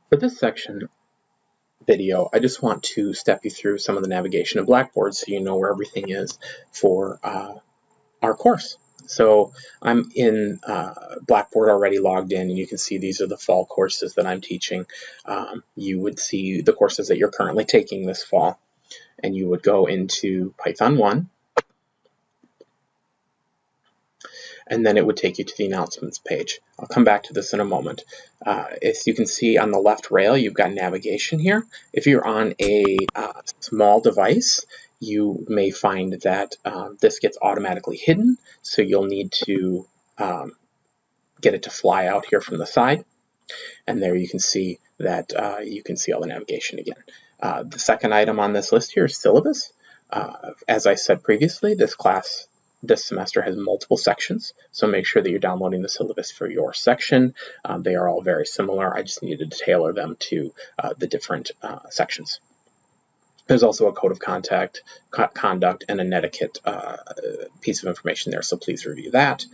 For this section video, I just want to step you through some of the navigation of Blackboard so you know where everything is for our course. So I'm in Blackboard already logged in, and you can see these are the fall courses that I'm teaching. You would see the courses that you're currently taking this fall, and you would go into Python 1, and then it would take you to the announcements page. I'll come back to this in a moment. As you can see on the left rail, you've got navigation here. If you're on a small device, you may find that this gets automatically hidden, so you'll need to get it to fly out here from the side. And there you can see that you can see all the navigation again. The second item on this list here is syllabus. As I said previously, this semester has multiple sections, so make sure that you're downloading the syllabus for your section. They are all very similar. I just needed to tailor them to the different sections. There's also a code of conduct and a netiquette piece of information there, so please review that.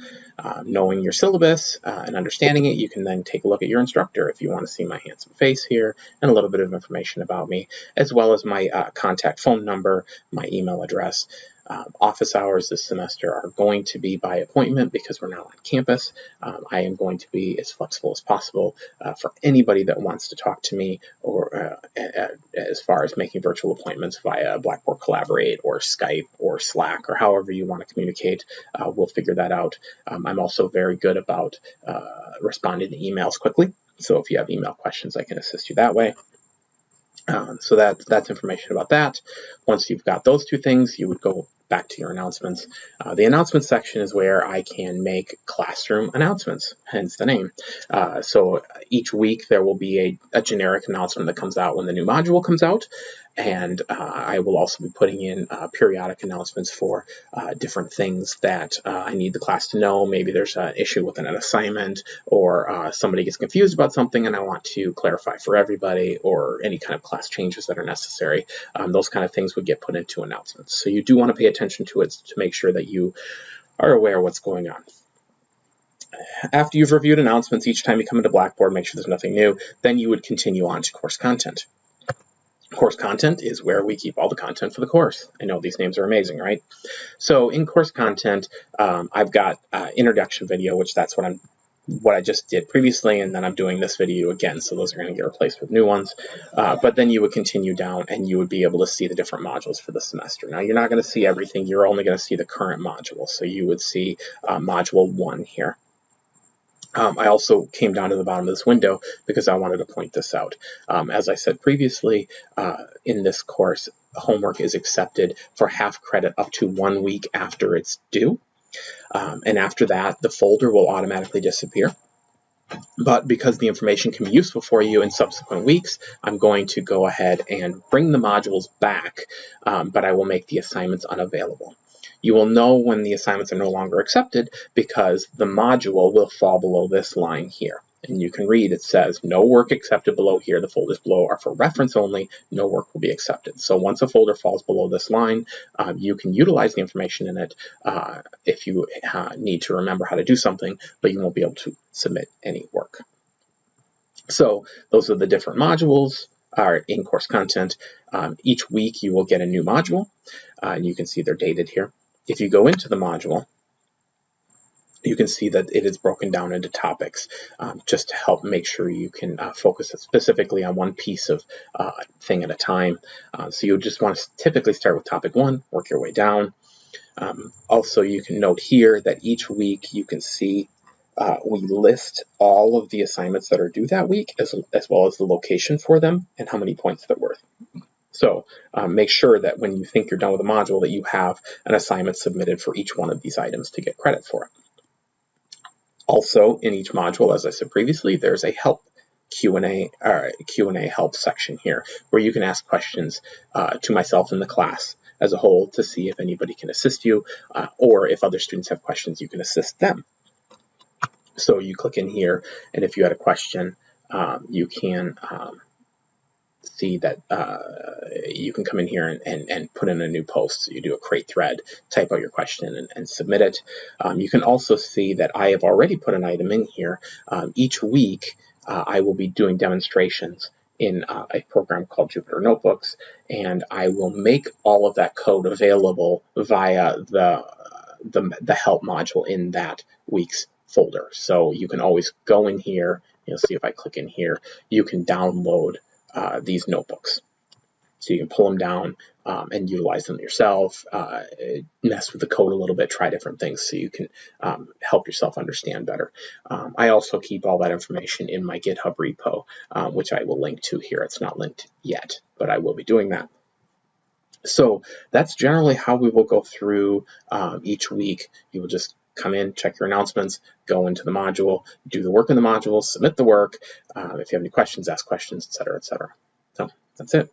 Knowing your syllabus and understanding it, you can then take a look at your instructor if you want to see my handsome face here and a little bit of information about me, as well as my contact phone number, my email address. Office hours this semester are going to be by appointment because we're now on campus. I am going to be as flexible as possible for anybody that wants to talk to me, or as far as making virtual appointments via Blackboard Collaborate or Skype or Slack or however you want to communicate. We'll figure that out. I'm also very good about responding to emails quickly. So if you have email questions, I can assist you that way. So that's information about that. Once you've got those two things, you would go back to your announcements. The announcements section is where I can make classroom announcements, hence the name. So each week there will be a generic announcement that comes out when the new module comes out, and I will also be putting in periodic announcements for different things that I need the class to know. Maybe there's an issue with an assignment, or somebody gets confused about something and I want to clarify for everybody, or any kind of class changes that are necessary. Those kind of things would get put into announcements. So you do want to pay attention to it to make sure that you are aware of what's going on. After you've reviewed announcements each time you come into Blackboard, make sure there's nothing new, then you would continue on to course content. Course content is where we keep all the content for the course. I know these names are amazing, right? So in course content, I've got introduction video, which that's what I just did previously, and then I'm doing this video again, so those are going to get replaced with new ones. But then you would continue down and you would be able to see the different modules for the semester. Now you're not going to see everything, you're only going to see the current module. So you would see module 1 here. I also came down to the bottom of this window because I wanted to point this out. As I said previously, in this course, homework is accepted for half credit up to 1 week after it's due. And after that, the folder will automatically disappear. But because the information can be useful for you in subsequent weeks, I'm going to go ahead and bring the modules back, but I will make the assignments unavailable. You will know when the assignments are no longer accepted because the module will fall below this line here. And you can read, it says, no work accepted below here. The folders below are for reference only. No work will be accepted. So once a folder falls below this line, you can utilize the information in it if you need to remember how to do something, but you won't be able to submit any work. So those are the different modules are in course content. Each week you will get a new module, and you can see they're dated here. If you go into the module, you can see that it is broken down into topics just to help make sure you can focus specifically on one piece of thing at a time. So you just want to typically start with topic 1, work your way down. Also, you can note here that each week you can see we list all of the assignments that are due that week, as well as the location for them and how many points they're worth. So make sure that when you think you're done with a module that you have an assignment submitted for each one of these items to get credit for it. Also, in each module, as I said previously, there's a help Q&A help section here where you can ask questions to myself and the class as a whole to see if anybody can assist you, or if other students have questions, you can assist them. So you click in here, and if you had a question, you can see that you can come in here and put in a new post. So you do a create thread, type out your question, and submit it. You can also see that I have already put an item in here. Each week, I will be doing demonstrations in a program called Jupyter Notebooks, and I will make all of that code available via the help module in that week's folder. So you can always go in here. You'll see if I click in here, you can download these notebooks. So you can pull them down and utilize them yourself, mess with the code a little bit, try different things so you can help yourself understand better. I also keep all that information in my GitHub repo, which I will link to here. It's not linked yet, but I will be doing that. So that's generally how we will go through each week. You will just come in, check your announcements, go into the module, do the work in the module, submit the work. If you have any questions, ask questions, etc., etc. So that's it.